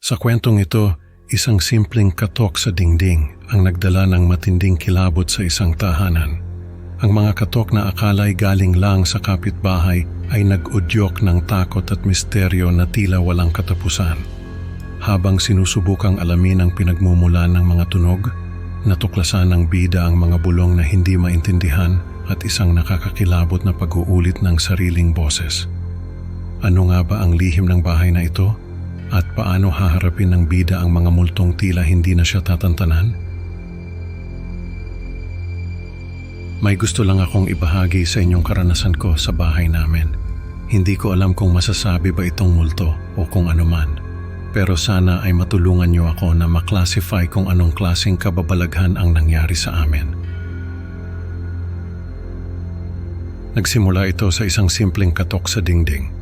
Sa kwentong ito, isang simpleng katok sa dingding ang nagdala ng matinding kilabot sa isang tahanan. Ang mga katok na akala'y galing lang sa kapitbahay ay nag-udyok ng takot at misteryo na tila walang katapusan. Habang sinusubukang alamin ang pinagmumulan ng mga tunog, natuklasan ng bida ang mga bulong na hindi maintindihan at isang nakakakilabot na pag-uulit ng sariling boses. Ano nga ba ang lihim ng bahay na ito? At paano haharapin ng bida ang mga multong tila hindi na siya tatantanan? May gusto lang akong ibahagi sa inyong karanasan ko sa bahay namin. Hindi ko alam kung masasabi ba itong multo o kung ano man. Pero sana ay matulungan niyo ako na maklasify kung anong klaseng kababalaghan ang nangyari sa amin. Nagsimula ito sa isang simpleng katok sa dingding.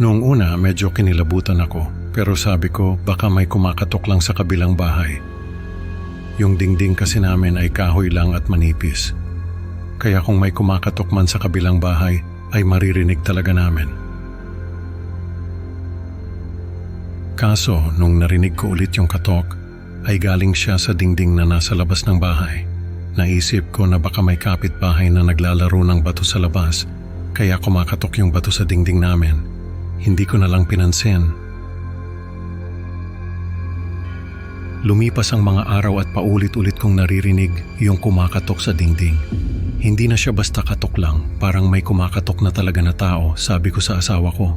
Noong una medyo kinilabutan ako. Pero sabi ko baka may kumakatok lang sa kabilang bahay. Yung dingding kasi namin ay kahoy lang at manipis. Kaya kung may kumakatok man sa kabilang bahay ay maririnig talaga namin. Kaso nung narinig ko ulit yung katok ay galing siya sa dingding na nasa labas ng bahay. Naisip ko na baka may kapitbahay na naglalaro ng bato sa labas kaya kumakatok yung bato sa dingding namin. Hindi ko na lang pinansin. Lumipas ang mga araw at paulit-ulit kong naririnig yung kumakatok sa dingding. Hindi na siya basta katok lang, parang may kumakatok na talaga na tao. Sabi ko sa asawa ko,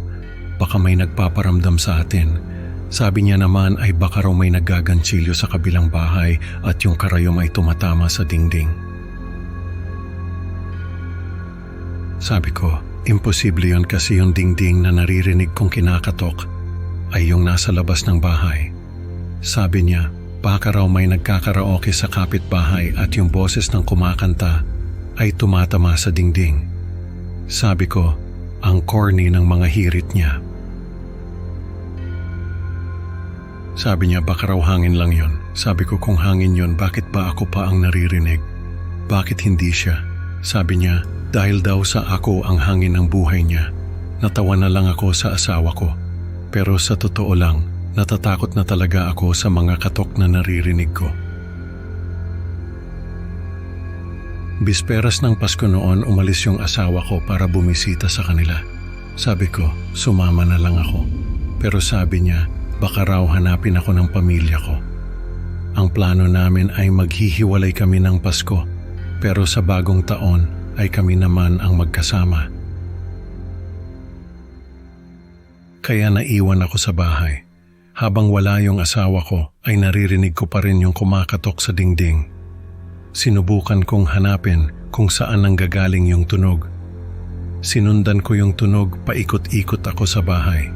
baka may nagpaparamdam sa atin. Sabi niya naman ay baka raw may naggaganchilyo sa kabilang bahay at yung karayom ay tumatama sa dingding. Sabi ko, imposible yun kasi yung dingding na naririnig kong kinakatok ay yung nasa labas ng bahay. Sabi niya, baka raw may nagkakaraoke sa kapitbahay at yung boses ng kumakanta ay tumatama sa dingding. Sabi ko, ang corny ng mga hirit niya. Sabi niya, baka raw hangin lang yun. Sabi ko, kung hangin yun, bakit ba ako pa ang naririnig? Bakit hindi siya? Sabi niya, dahil daw sa ako ang hangin ng buhay niya. Natawa na lang ako sa asawa ko. Pero sa totoo lang, natatakot na talaga ako sa mga katok na naririnig ko. Bisperas ng Pasko noon, umalis yung asawa ko para bumisita sa kanila. Sabi ko, sumama na lang ako. Pero sabi niya, baka raw hanapin ako ng pamilya ko. Ang plano namin ay maghihiwalay kami ng Pasko, pero sa bagong taon ay kami naman ang magkasama. Kaya naiwan ako sa bahay. Habang wala yung asawa ko, ay naririnig ko pa rin yung kumakatok sa dingding. Sinubukan kong hanapin kung saan nanggagaling yung tunog. Sinundan ko yung tunog, paikot-ikot ako sa bahay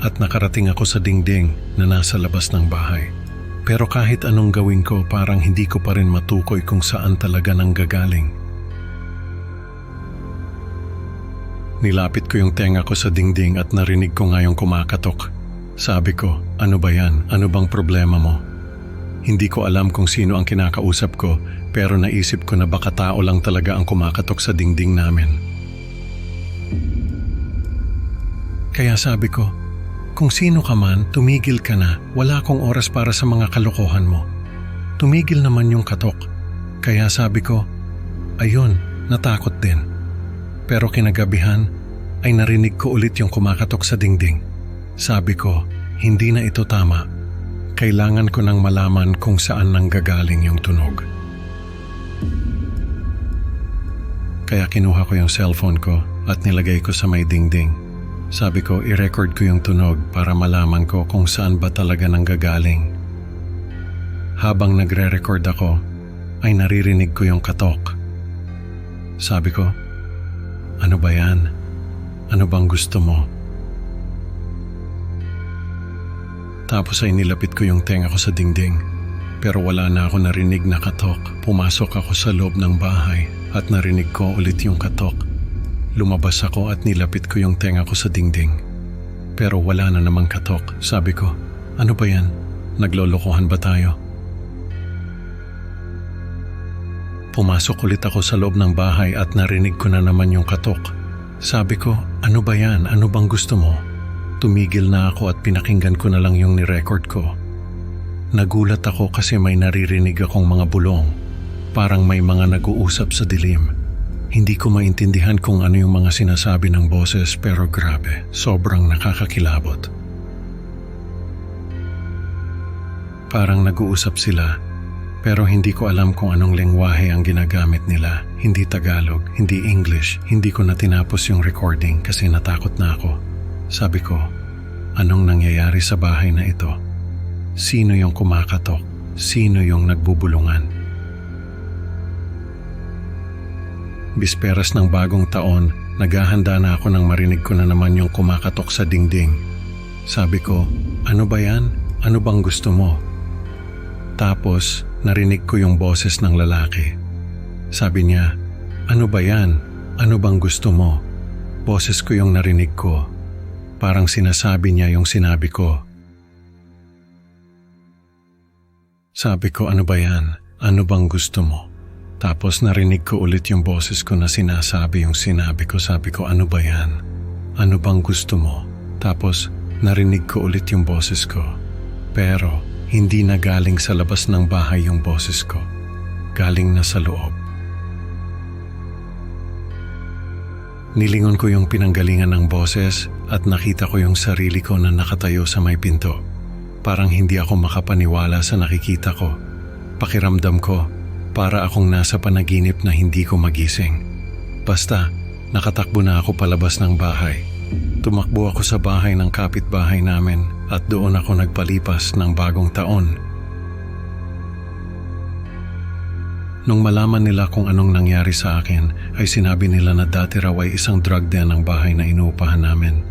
at nakarating ako sa dingding na nasa labas ng bahay. Pero kahit anong gawin ko, parang hindi ko pa rin matukoy kung saan talaga nanggagaling. Nilapit ko yung tenga ko sa dingding at narinig ko nga yung kumakatok. Sabi ko, ano ba yan? Ano bang problema mo? Hindi ko alam kung sino ang kinakausap ko, pero naisip ko na baka tao lang talaga ang kumakatok sa dingding namin. Kaya sabi ko, kung sino ka man, tumigil ka na. Wala akong oras para sa mga kalokohan mo. Tumigil naman yung katok. Kaya sabi ko, ayun, natakot din. Pero kinagabihan ay narinig ko ulit yung kumakatok sa dingding. Sabi ko, hindi na ito tama. Kailangan ko nang malaman kung saan nanggagaling yung tunog. Kaya kinuha ko yung cellphone ko at nilagay ko sa may dingding. Sabi ko, i-record ko yung tunog para malaman ko kung saan ba talaga nanggagaling. Habang nagre-record ako, ay naririnig ko yung katok. Sabi ko, ano ba yan? Ano bang gusto mo? Tapos ay nilapit ko yung tenga ko sa dingding. Pero wala na ako narinig na katok. Pumasok ako sa loob ng bahay at narinig ko ulit yung katok. Lumabas ako at nilapit ko yung tenga ko sa dingding. Pero wala na namang katok. Sabi ko, ano ba yan? Naglolokohan ba tayo? Pumasok ulit ako sa loob ng bahay at narinig ko na naman yung katok. Sabi ko, ano ba yan? Ano bang gusto mo? Tumigil na ako at pinakinggan ko na lang yung ni-record ko. Nagulat ako kasi may naririnig akong mga bulong. Parang may mga nag-uusap sa dilim. Hindi ko maintindihan kung ano yung mga sinasabi ng boses pero grabe, sobrang nakakakilabot. Parang nag-uusap sila pero hindi ko alam kung anong lengwahe ang ginagamit nila. Hindi Tagalog, hindi English, hindi ko na tinapos yung recording kasi natakot na ako. Sabi ko, anong nangyayari sa bahay na ito? Sino yung kumakatok? Sino yung nagbubulungan? Bisperas ng bagong taon, naghahanda na ako nang marinig ko na naman yung kumakatok sa dingding. Sabi ko, ano ba yan? Ano bang gusto mo? Tapos, narinig ko yung boses ng lalaki. Sabi niya, ano ba yan? Ano bang gusto mo? Boses ko yung narinig ko. Parang sinasabi niya yung sinabi ko. Sabi ko, ano ba yan? Ano bang gusto mo? Tapos narinig ko ulit yung boses ko na sinasabi yung sinabi ko. Sabi ko, ano ba yan? Ano bang gusto mo? Tapos narinig ko ulit yung boses ko. Pero hindi na galing sa labas ng bahay yung boses ko. Galing na sa loob. Nilingon ko yung pinanggalingan ng boses at nakita ko yung sarili ko na nakatayo sa may pinto. Parang hindi ako makapaniwala sa nakikita ko. Pakiramdam ko, para akong nasa panaginip na hindi ko magising. Basta, nakatakbo na ako palabas ng bahay. Tumakbo ako sa bahay ng kapitbahay namin at doon ako nagpalipas ng bagong taon. Nung malaman nila kung anong nangyari sa akin, ay sinabi nila na dati raw ay isang drug den ang bahay na inuupahan namin.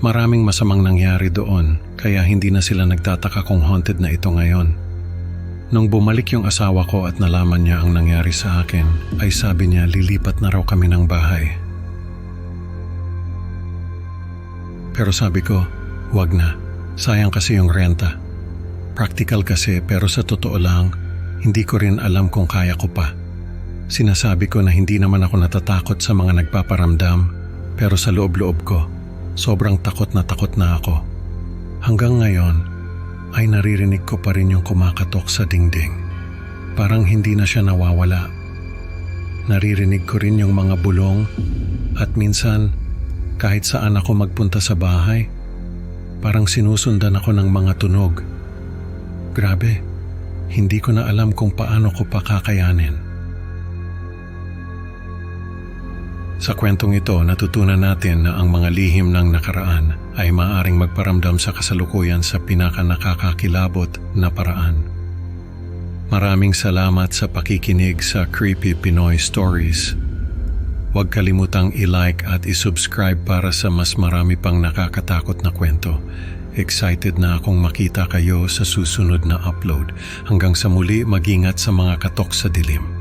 Maraming masamang nangyari doon, kaya hindi na sila nagtataka kung haunted na ito ngayon. Nung bumalik yung asawa ko at nalaman niya ang nangyari sa akin, ay sabi niya lilipat na raw kami ng bahay. Pero sabi ko, wag na. Sayang kasi yung renta. Practical kasi pero sa totoo lang, hindi ko rin alam kung kaya ko pa. Sinasabi ko na hindi naman ako natatakot sa mga nagpaparamdam, pero sa loob-loob ko, sobrang takot na ako. Hanggang ngayon, ay naririnig ko pa rin yung kumakatok sa dingding. Parang hindi na siya nawawala. Naririnig ko rin yung mga bulong at minsan kahit saan ako magpunta sa bahay, parang sinusundan ako ng mga tunog. Grabe, hindi ko na alam kung paano ko pa kakayanin. Sa kwentong ito, natutunan natin na ang mga lihim ng nakaraan ay maaaring magparamdam sa kasalukuyan sa pinaka-nakakakilabot na paraan. Maraming salamat sa pakikinig sa Creepy Pinoy Stories. Huwag kalimutang i-like at i-subscribe para sa mas marami pang nakakatakot na kwento. Excited na akong makita kayo sa susunod na upload. Hanggang sa muli, mag-ingat sa mga katok sa dilim.